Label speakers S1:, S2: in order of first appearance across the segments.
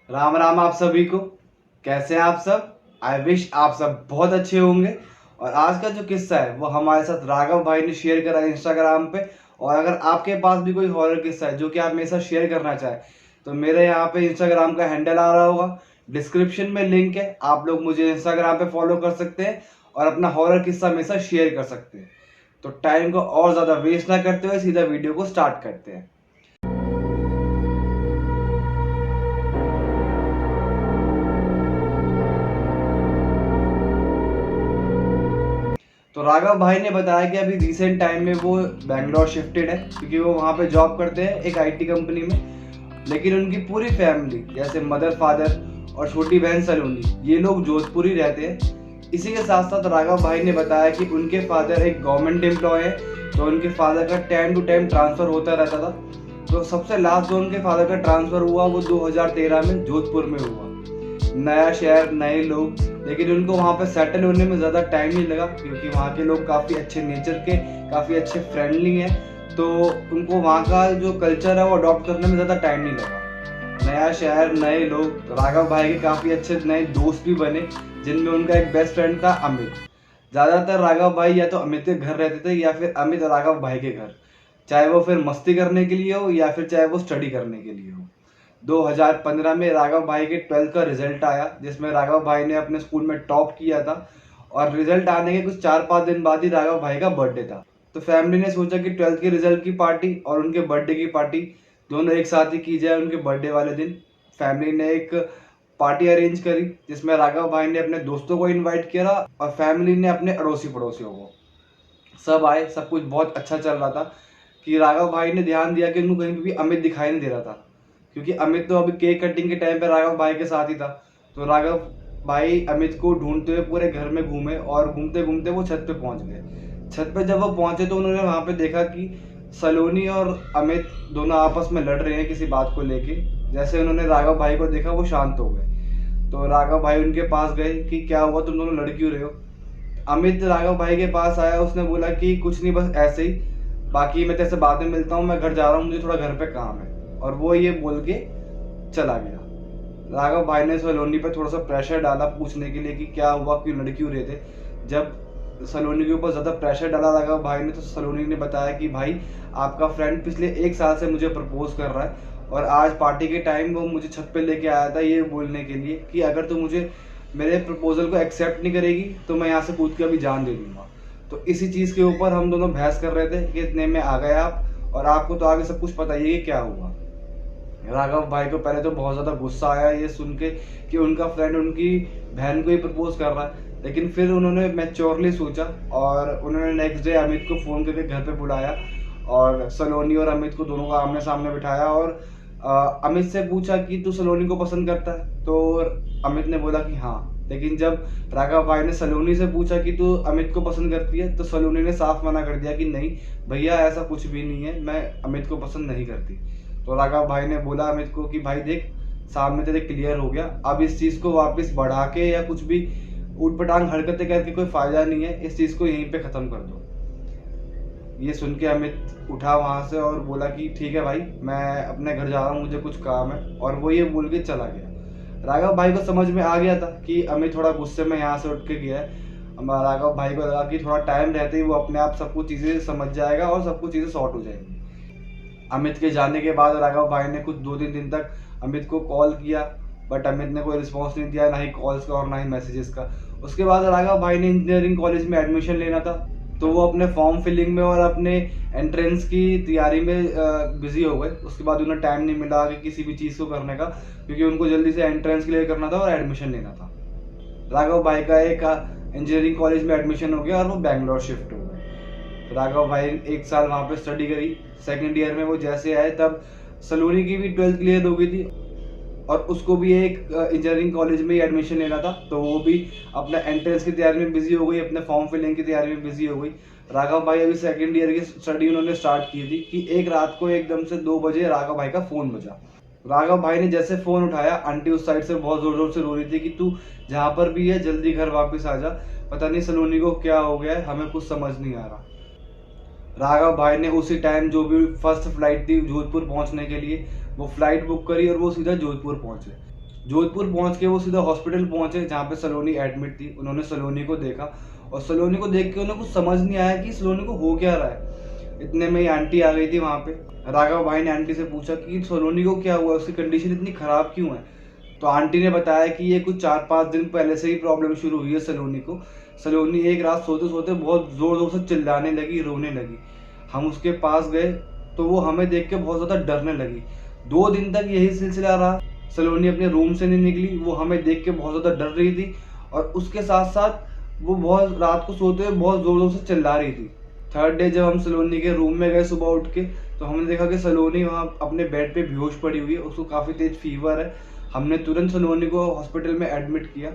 S1: राम राम आप सभी को। कैसे हैं आप सब? आई विश आप सब बहुत अच्छे होंगे। और आज का जो किस्सा है वो हमारे साथ राघव भाई ने शेयर करा है इंस्टाग्राम पे। और अगर आपके पास भी कोई हॉरर किस्सा है जो कि आप मेरे साथ शेयर करना चाहें तो मेरे यहाँ पे इंस्टाग्राम का हैंडल आ रहा होगा, डिस्क्रिप्शन में लिंक है, आप लोग मुझे इंस्टाग्राम पे फॉलो कर सकते हैं और अपना हॉरर किस्सा मेरे साथ शेयर कर सकते हैं। तो टाइम को और ज़्यादा वेस्ट ना करते हुए सीधा वीडियो को स्टार्ट करते हैं। तो राघव भाई ने बताया कि अभी रिसेंट टाइम में वो बैंगलोर शिफ्टेड है क्योंकि वो वहाँ पे जॉब करते हैं एक आईटी कंपनी में। लेकिन उनकी पूरी फैमिली जैसे मदर फादर और छोटी बहन सलोनी ये लोग जोधपुर ही रहते हैं। इसी के साथ साथ राघव भाई ने बताया कि उनके फादर एक गवर्नमेंट एम्प्लॉय है, तो उनके फादर का टाइम टू टाइम ट्रांसफ़र होता रहता था। तो सबसे लास्ट जो उनके फादर का ट्रांसफ़र हुआ वो 2013 में जोधपुर में हुआ। नया शहर, नए लोग, लेकिन उनको वहाँ पे सेटल होने में ज़्यादा टाइम नहीं लगा क्योंकि वहाँ के लोग काफ़ी अच्छे नेचर के, काफ़ी अच्छे फ्रेंडली हैं। तो उनको वहाँ का जो कल्चर है वो अडॉप्ट करने में ज़्यादा टाइम नहीं लगा। नया शहर, नए लोग, राघव भाई के काफ़ी अच्छे नए दोस्त भी बने जिनमें उनका एक बेस्ट फ्रेंड था अमित। ज़्यादातर राघव भाई या तो अमित के घर रहते थे या फिर अमित राघव भाई के घर, चाहे वो फिर मस्ती करने के लिए हो या फिर चाहे वो स्टडी करने के लिए हो। 2015 में राघव भाई के 12th का रिजल्ट आया जिसमें राघव भाई ने अपने स्कूल में टॉप किया था। और रिजल्ट आने के कुछ 4-5 दिन बाद ही राघव भाई का बर्थडे था। तो फैमिली ने सोचा कि 12th के रिजल्ट की पार्टी और उनके बर्थडे की पार्टी दोनों एक साथ ही की जाए। उनके बर्थडे वाले दिन फैमिली ने एक पार्टी अरेंज करी जिसमें राघव भाई ने अपने दोस्तों को इनवाइट किया और फैमिली ने अपने अड़ोसी पड़ोसियों को। सब आए, सब कुछ बहुत अच्छा चल रहा था कि राघव भाई ने ध्यान दिया कि उनको कहीं भी अमित दिखाई नहीं दे रहा था क्योंकि अमित तो अभी केक कटिंग के टाइम पे राघव भाई के साथ ही था। तो राघव भाई अमित को ढूंढते हुए पूरे घर में घूमे और घूमते घूमते वो छत पे पहुंच गए। छत पे जब वो पहुंचे तो उन्होंने वहां पे देखा कि सलोनी और अमित दोनों आपस में लड़ रहे हैं किसी बात को लेके। जैसे उन्होंने राघव भाई को देखा वो शांत हो गए। तो राघव भाई उनके पास गए कि क्या हुआ, तुम दोनों लड़ क्यों रहे हो? अमित राघव भाई के पास आया, उसने बोला कि कुछ नहीं, बस ऐसे ही, बाकी मैं तेरे से बाद में मिलता हूँ, मैं घर जा रहा हूँ, मुझे थोड़ा घर पे काम है। और वो ये बोल के चला गया। राघव भाई ने सलोनी पर थोड़ा सा प्रेशर डाला पूछने के लिए कि क्या हुआ, क्यों लड़ क्यों रहे थे। जब सलोनी के ऊपर ज़्यादा प्रेशर डाला राघव भाई ने तो सलोनी ने बताया कि भाई आपका फ्रेंड पिछले 1 साल से मुझे प्रपोज कर रहा है और आज पार्टी के टाइम वो मुझे छत पे लेके आया था ये बोलने के लिए कि अगर तू मुझे मेरे प्रपोजल को एक्सेप्ट नहीं करेगी तो मैं यहाँ से कूद के अभी जान दे दूंगा। तो इसी चीज़ के ऊपर हम दोनों बहस कर रहे थे कि इतने में आ गए आप और आपको तो आगे सब कुछ पता ही है कि क्या हुआ। राघव भाई को पहले तो बहुत ज़्यादा गुस्सा आया ये सुन के कि उनका फ्रेंड उनकी बहन को ही प्रपोज कर रहा है, लेकिन फिर उन्होंने मैच्योरली सोचा और उन्होंने नेक्स्ट डे अमित को फ़ोन करके घर पे बुलाया और सलोनी और अमित को दोनों को आमने सामने बिठाया और अमित से पूछा कि तू सलोनी को पसंद करता है? तो अमित ने बोला कि हाँ। लेकिन जब राघव भाई ने सलोनी से पूछा कि तू अमित को पसंद करती है तो सलोनी ने साफ मना कर दिया कि नहीं भैया, ऐसा कुछ भी नहीं है, मैं अमित को पसंद नहीं करती। तो राघव भाई ने बोला अमित को कि भाई देख, सामने तेरे क्लियर हो गया, अब इस चीज़ को वापस बढ़ा के या कुछ भी ऊटपटांग हरकतें करके कोई फ़ायदा नहीं है, इस चीज़ को यहीं पे ख़त्म कर दो। ये सुन के अमित उठा वहाँ से और बोला कि ठीक है भाई, मैं अपने घर जा रहा हूँ, मुझे कुछ काम है, और वो ये बोल के चला गया। राघव भाई को समझ में आ गया था कि अमित थोड़ा गुस्से में यहाँ से उठ के गया है। राघव भाई को लगा कि थोड़ा टाइम रहते ही वो अपने आप सब कुछ चीज़ें समझ जाएगा और सब कुछ चीज़ें सॉर्ट हो जाएंगी। अमित के जाने के बाद राघव भाई ने कुछ 2-3 दिन तक अमित को कॉल किया बट अमित ने कोई रिस्पॉन्स नहीं दिया, ना ही कॉल्स का और ना ही मैसेजेस का। उसके बाद राघव भाई ने इंजीनियरिंग कॉलेज में एडमिशन लेना था तो वो अपने फॉर्म फिलिंग में और अपने एंट्रेंस की तैयारी में बिजी हो गए। उसके बाद उन्हें टाइम नहीं मिला आगे किसी भी चीज़ को करने का क्योंकि उनको जल्दी से एंट्रेंस क्लियर करना था और एडमिशन लेना था। राघव भाई का एक इंजीनियरिंग कॉलेज में एडमिशन हो गया और वो बैंगलोर शिफ्ट हो गए। तो राघव भाई 1 साल वहाँ पे स्टडी करी। सेकेंड ईयर में वो जैसे आए तब सलोनी की भी 12th क्लियर हो गई थी और उसको भी एक इंजीनियरिंग कॉलेज में ही एडमिशन लेना था, तो वो भी अपना एंट्रेंस की तैयारी में बिजी हो गई, अपने फॉर्म फिलिंग की तैयारी में बिजी हो गई। राघव भाई अभी सेकेंड ईयर की स्टडी उन्होंने स्टार्ट की थी कि एक रात को एकदम से 2 बजे राघव भाई का फ़ोन बजा। राघव भाई ने जैसे फ़ोन उठाया, आंटी उस साइड से बहुत ज़ोर ज़ोर से रो रही थी कि तू जहाँ पर भी है जल्दी घर वापस आ जा, पता नहीं सलोनी को क्या हो गया है, हमें कुछ समझ नहीं आ रहा। राघव भाई ने उसी टाइम जो भी फर्स्ट फ्लाइट थी जोधपुर पहुंचने के लिए वो फ्लाइट बुक करी और वो सीधा जोधपुर पहुंचे। जोधपुर पहुंच के वो सीधा हॉस्पिटल पहुंचे जहाँ पे सलोनी एडमिट थी। उन्होंने सलोनी को देखा और सलोनी को देख के उन्हें कुछ समझ नहीं आया कि सलोनी को हो क्या रहा है। इतने में ही आंटी आ गई थी वहाँ पे। राघव भाई ने आंटी से पूछा कि सलोनी को क्या हुआ, उसकी कंडीशन इतनी ख़राब क्यों है। तो आंटी ने बताया कि ये कुछ 4-5 दिन पहले से ही प्रॉब्लम शुरू हुई है सलोनी को। सलोनी एक रात सोते सोते बहुत ज़ोर ज़ोर से चिल्लाने लगी, रोने लगी। हम उसके पास गए तो वो हमें देख के बहुत ज़्यादा डरने लगी। 2 दिन तक यही सिलसिला रहा। सलोनी अपने रूम से नहीं निकली, वो हमें देख के बहुत ज़्यादा डर रही थी और उसके साथ साथ वो बहुत रात को सोते हुए बहुत ज़ोर ज़ोर से चिल्ला रही थी। थर्ड डे जब हम सलोनी के रूम में गए सुबह उठ के, तो हमने देखा कि सलोनी वहाँ अपने बेड पे बेहोश पड़ी हुई है, उसको काफ़ी तेज फीवर है। हमने तुरंत सलोनी को हॉस्पिटल में एडमिट किया।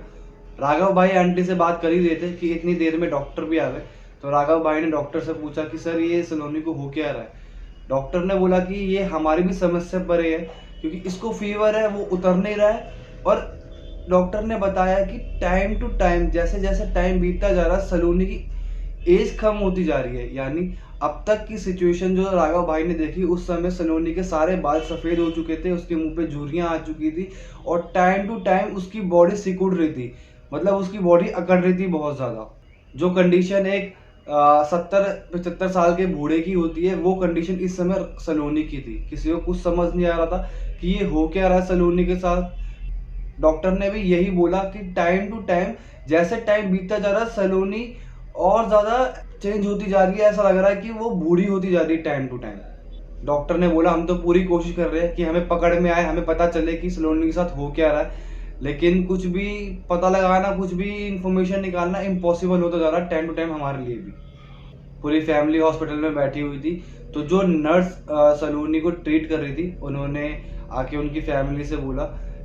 S1: राघव भाई आंटी से बात कर ही रहे थे कि इतनी देर में डॉक्टर भी आ गए। तो राघव भाई ने डॉक्टर से पूछा कि सर ये सलोनी को हो क्या रहा है। डॉक्टर ने बोला कि ये हमारी भी समस्या परे है, क्योंकि इसको फीवर है, वो उतर नहीं रहा है। और डॉक्टर ने बताया कि टाइम टू टाइम जैसे जैसे टाइम बीतता जा रहा है सलोनी की एज कम होती जा रही है। यानी अब तक की सिचुएशन जो राघव भाई ने देखी, उस समय सलोनी के सारे बाल सफ़ेद हो चुके थे, उसके मुंह पे झुर्रियाँ आ चुकी थी और टाइम टू टाइम उसकी बॉडी सिकुड़ रही थी, मतलब उसकी बॉडी अकड़ रही थी बहुत ज़्यादा। जो कंडीशन एक 70-75 साल के बूढ़े की होती है, वो कंडीशन इस समय सलोनी की थी। किसी को कुछ समझ नहीं आ रहा था कि ये हो क्या रहा है सलोनी के साथ। डॉक्टर ने भी यही बोला कि टाइम टू टाइम जैसे टाइम बीतता जा रहा है सलोनी और ज़्यादा चेंज होती जा रही है। ऐसा लग रहा है कि वो बूढ़ी होती जा रही है टाइम टू टाइम। डॉक्टर ने बोला हम तो पूरी कोशिश कर रहे हैं कि हमें पकड़ में आए, हमें पता चले कि सलोनी के साथ हो क्या रहा है, लेकिन कुछ भी पता लगाना, कुछ भी इंफॉर्मेशन निकालना इम्पॉसिबल होता जा रहा है टाइम टू टाइम हमारे लिए भी। पूरी फैमिली हॉस्पिटल में बैठी हुई थी। तो जो नर्स सलोनी को ट्रीट कर रही थी, उन्होंने आके उनकी फैमिली से बोला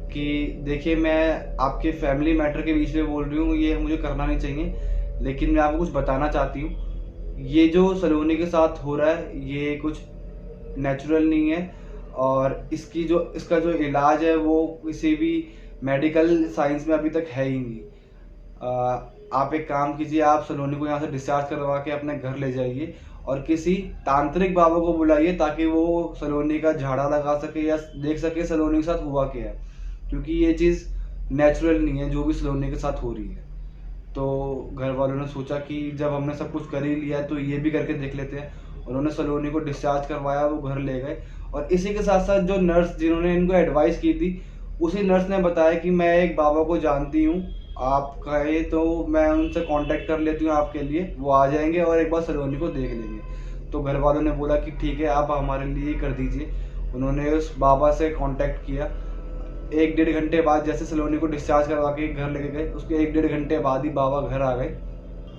S1: कि देखिए मैं आपके फैमिली मैटर के बीच में बोल रही हूँ, ये मुझे करना नहीं चाहिए, लेकिन मैं आपको कुछ बताना चाहती हूँ। ये जो सलोनी के साथ हो रहा है ये कुछ नेचुरल नहीं है और इसका जो इलाज है वो किसी भी मेडिकल साइंस में अभी तक है ही नहीं। आप एक काम कीजिए, आप सलोनी को यहाँ से डिस्चार्ज करवा के अपने घर ले जाइए और किसी तांत्रिक बाबा को बुलाइए ताकि वो सलोनी का झाड़ा लगा सके या देख सके सलोनी के साथ हुआ क्या है, क्योंकि ये चीज़ नेचुरल नहीं है जो भी सलोनी के साथ हो रही है। तो घर वालों ने सोचा कि जब हमने सब कुछ कर ही लिया तो ये भी करके देख लेते हैं। उन्होंने सलोनी को डिस्चार्ज करवाया, वो घर ले गए। और इसी के साथ साथ जो नर्स जिन्होंने इनको एडवाइस की थी, उसी नर्स ने बताया कि मैं एक बाबा को जानती हूँ, आप कहे तो मैं उनसे कांटेक्ट कर लेती हूँ आपके लिए, वो आ जाएंगे और एक बार सलोनी को देख लेंगे। तो घर वालों ने बोला कि ठीक है, आप हमारे लिए कर दीजिए। उन्होंने उस बाबा से कांटेक्ट किया। 1-1.5 घंटे बाद जैसे सलोनी को डिस्चार्ज करवा के घर लेके गए, उसके 1-1.5 घंटे बाद ही बाबा घर आ गए।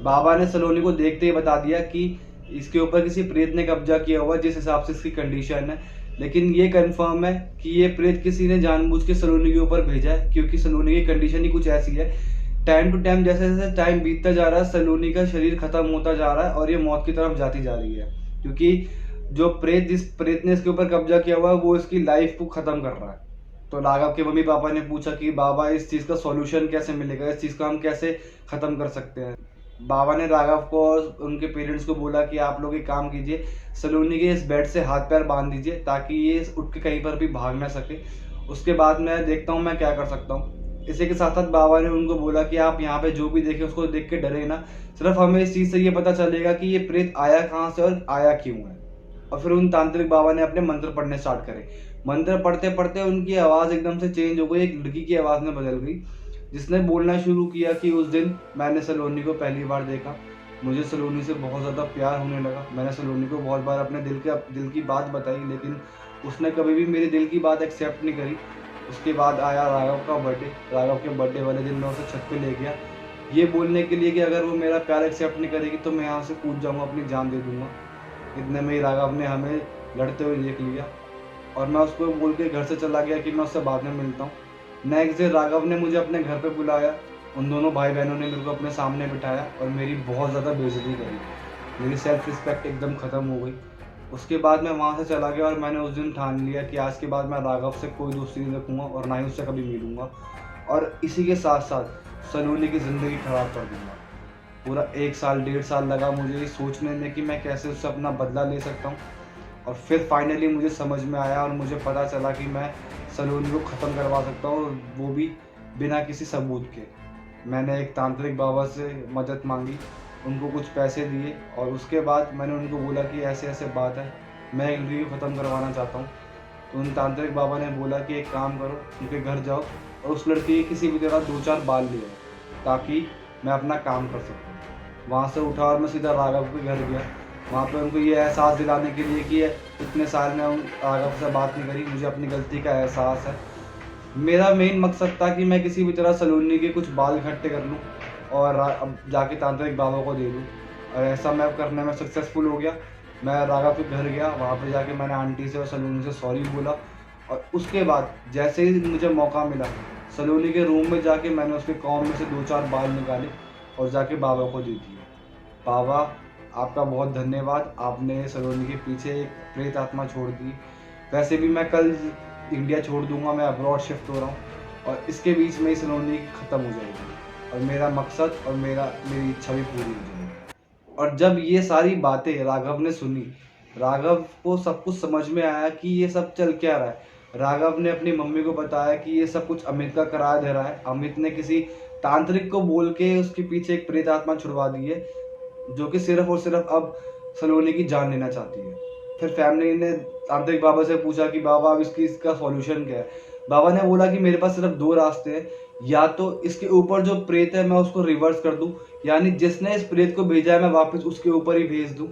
S1: बाबा ने सलोनी को देखते ही बता दिया कि इसके ऊपर किसी प्रेत ने कब्जा किया हुआ, जिस हिसाब से इसकी कंडीशन है। लेकिन ये कंफर्म है कि ये प्रेत किसी ने जानबूझ के सलोनी के ऊपर भेजा है, क्योंकि सलोनी की कंडीशन ही कुछ ऐसी है। टाइम टू टाइम जैसे जैसे टाइम बीतता जा रहा है सलोनी का शरीर खत्म होता जा रहा है और ये मौत की तरफ जाती जा रही है, क्योंकि जिस प्रेत ने इसके ऊपर कब्जा किया हुआ है वो इसकी लाइफ को खत्म कर रहा है। तो राघव के मम्मी पापा ने पूछा कि बाबा इस चीज़ का सॉल्यूशन कैसे मिलेगा, इस चीज़ को हम कैसे ख़त्म कर सकते हैं। बाबा ने राघव को और उनके पेरेंट्स को बोला कि आप लोग एक काम कीजिए, सलोनी के इस बेड से हाथ पैर बांध दीजिए ताकि ये उठ के कहीं पर भी भाग ना सके। उसके बाद मैं देखता हूँ मैं क्या कर सकता हूँ। इसी के साथ साथ बाबा ने उनको बोला कि आप यहाँ पे जो भी देखें उसको देख के डरे ना, सिर्फ हमें इस चीज़ से ये पता चलेगा कि ये प्रेत आया कहाँ से और आया क्यों है। और फिर उन तांत्रिक बाबा ने अपने मंत्र पढ़ने स्टार्ट करे। मंत्र पढ़ते पढ़ते उनकी आवाज़ एकदम से चेंज हो गई, एक लड़की की आवाज़ में बदल गई, जिसने बोलना शुरू किया कि उस दिन मैंने सलोनी को पहली बार देखा, मुझे सलोनी से बहुत ज़्यादा प्यार होने लगा। मैंने सलोनी को बहुत बार अपने दिल की बात बताई, लेकिन उसने कभी भी मेरे दिल की बात एक्सेप्ट नहीं करी। उसके बाद आया राघव का बर्थडे। राघव के बर्थडे वाले दिन मैं उसे छत पे ले गया, ये बोलने के लिए कि अगर वो मेरा प्यार एक्सेप्ट नहीं करेगी तो मैं यहाँ से कूद जाऊँगा, अपनी जान दे दूँगा। इतने में ही राघव ने हमें लड़ते हुए देख लिया और मैं उसको बोल के घर से चला गया कि मैं उससे बाद में मिलता हूँ। नेक्स्ट डे राघव ने मुझे अपने घर पे बुलाया। उन दोनों भाई बहनों ने मेरे को अपने सामने बिठाया और मेरी बहुत ज़्यादा बेइज्जती करी। मेरी सेल्फ रिस्पेक्ट एकदम ख़त्म हो गई। उसके बाद मैं वहाँ से चला गया और मैंने उस दिन ठान लिया कि आज के बाद मैं राघव से कोई दोस्ती नहीं रखूँगा और ना ही उससे कभी मिलूँगा, और इसी के साथ साथ सलोनी की ज़िंदगी ख़राब कर दूँगा। पूरा 1 साल 1.5 साल लगा मुझे ये सोचने में कि मैं कैसे उससे अपना बदला ले सकता हूँ, और फिर फाइनली मुझे समझ में आया और मुझे पता चला कि मैं सलोनी को ख़त्म करवा सकता हूँ, और वो भी बिना किसी सबूत के। मैंने एक तांत्रिक बाबा से मदद मांगी, उनको कुछ पैसे दिए, और उसके बाद मैंने उनको बोला कि ऐसे ऐसे बात है, मैं एक लड़की को ख़त्म करवाना चाहता हूँ। तो उन तांत्रिक बाबा ने बोला कि एक काम करो, उनके घर जाओ और उस लड़की के किसी भी तरह 2-4 बाल ले आओ, ताकि मैं अपना काम कर सकूँ। वहाँ से उठा और मैं सीधा राघव के घर गया। वहाँ पे उनको ये एहसास दिलाने के लिए कि इतने साल में राघव से बात नहीं करी, मुझे अपनी गलती का एहसास है। मेरा मेन मकसद था कि मैं किसी भी तरह सलोनी के कुछ बाल इकट्ठे कर लूँ और अब जाके तांत्रिक बाबा को दे दूँ, और ऐसा मैं करने में सक्सेसफुल हो गया। मैं राघव के घर गया, वहाँ पे जाके मैंने आंटी से और सलोनी से सॉरी बोला, और उसके बाद जैसे ही मुझे मौका मिला, सलोनी के रूम में जाके मैंने उसके कॉम में से 2-4 बाल निकाले और जाके बाबा को दे दिए। बाबा, आपका बहुत धन्यवाद, आपने सलोनी के पीछे एक प्रेत आत्मा छोड़ दी। वैसे भी मैं कल इंडिया छोड़ दूंगा, मैं अब्रॉड शिफ्ट हो रहा हूँ, और इसके बीच में ही सलोनी ख़त्म हो जाएगी और मेरा मकसद और मेरी इच्छा भी पूरी हो जाएगी। और जब ये सारी बातें राघव ने सुनी, राघव को सब कुछ समझ में आया कि ये सब चल क्या रहा है। राघव ने अपनी मम्मी को बताया कि ये सब कुछ अमित का कराया दे रहा है। अमित ने किसी तांत्रिक को बोल के उसके पीछे एक प्रेत आत्मा छुड़वा दी है, जो कि सिर्फ और सिर्फ अब सलोनी की जान लेना चाहती है। फिर फैमिली ने तांत्रिक बाबा से पूछा कि बाबा अब इसका सॉल्यूशन क्या है। बाबा ने बोला कि मेरे पास सिर्फ 2 रास्ते हैं, या तो इसके ऊपर जो प्रेत है मैं उसको रिवर्स कर दूं, यानी जिसने इस प्रेत को भेजा है मैं वापस उसके ऊपर ही भेज दूं,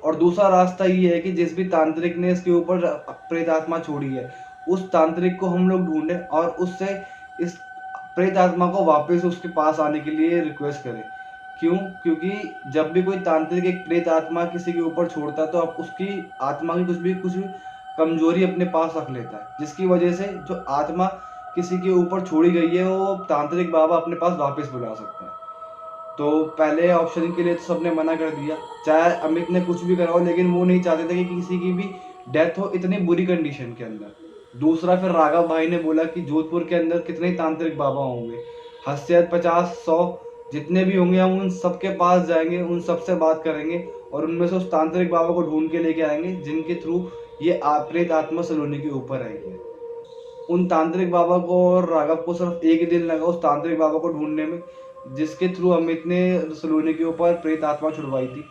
S1: और दूसरा रास्ता ये है कि जिस भी तांत्रिक ने इसके ऊपर प्रेत आत्मा छोड़ी है उस तांत्रिक को हम लोग ढूंढें और उससे इस प्रेत आत्मा को वापस उसके पास आने के लिए रिक्वेस्ट करें। क्यों? क्योंकि जब भी कोई तांत्रिक एक प्रेत आत्मा किसी के ऊपर छोड़ता है तो अब उसकी आत्मा की कुछ भी कमजोरी अपने पास रख लेता है, जिसकी वजह से जो आत्मा किसी के ऊपर छोड़ी गई है वो तांत्रिक बाबा अपने पास वापस बुला सकता है। तो पहले ऑप्शन के लिए तो सबने मना कर दिया, चाहे अमित ने कुछ भी कराओ, लेकिन वो नहीं चाहते थे कि किसी की भी डेथ हो इतनी बुरी कंडीशन के अंदर। दूसरा फिर राघव भाई ने बोला कि जोधपुर के अंदर कितने तांत्रिक बाबा होंगे, 50-100 जितने भी होंगे हम उन सबके पास जाएंगे, उन सबसे बात करेंगे और उनमें से उस तांत्रिक बाबा को ढूंढ के लेके आएंगे जिनके थ्रू ये प्रेत आत्मा सलोनी के ऊपर आएगी। उन तांत्रिक बाबा को और राघव को सिर्फ एक ही दिन लगा उस तांत्रिक बाबा को ढूंढने में, जिसके थ्रू अमित ने सलोनी के ऊपर प्रेत आत्मा छुड़वाई थी।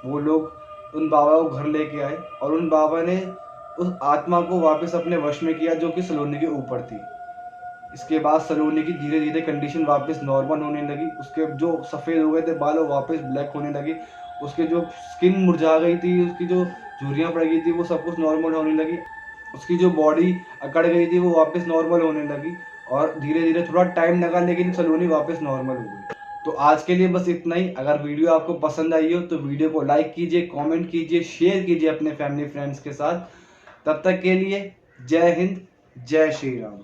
S1: वो लोग उन बाबा को घर लेके आए और उन बाबा ने उस आत्मा को वापस अपने वश में किया जो कि सलोनी के ऊपर थी। इसके बाद सलोनी की धीरे धीरे कंडीशन वापस नॉर्मल होने लगी, उसके जो सफ़ेद हो गए थे बाल वो वापस ब्लैक होने लगे, उसके जो स्किन मुरझा गई थी, उसकी जो झुर्रियाँ पड़ गई थी वो सब कुछ नॉर्मल होने लगी, उसकी जो बॉडी अकड़ गई थी वो वापस नॉर्मल होने लगी, और धीरे धीरे थोड़ा टाइम लगा लेकिन सलोनी वापस नॉर्मल हो गई। तो आज के लिए बस इतना ही। अगर वीडियो आपको पसंद आई हो तो वीडियो को लाइक कीजिए, कमेंट कीजिए, शेयर कीजिए अपने फैमिली फ्रेंड्स के साथ। तब तक के लिए जय हिंद, जय श्री राम।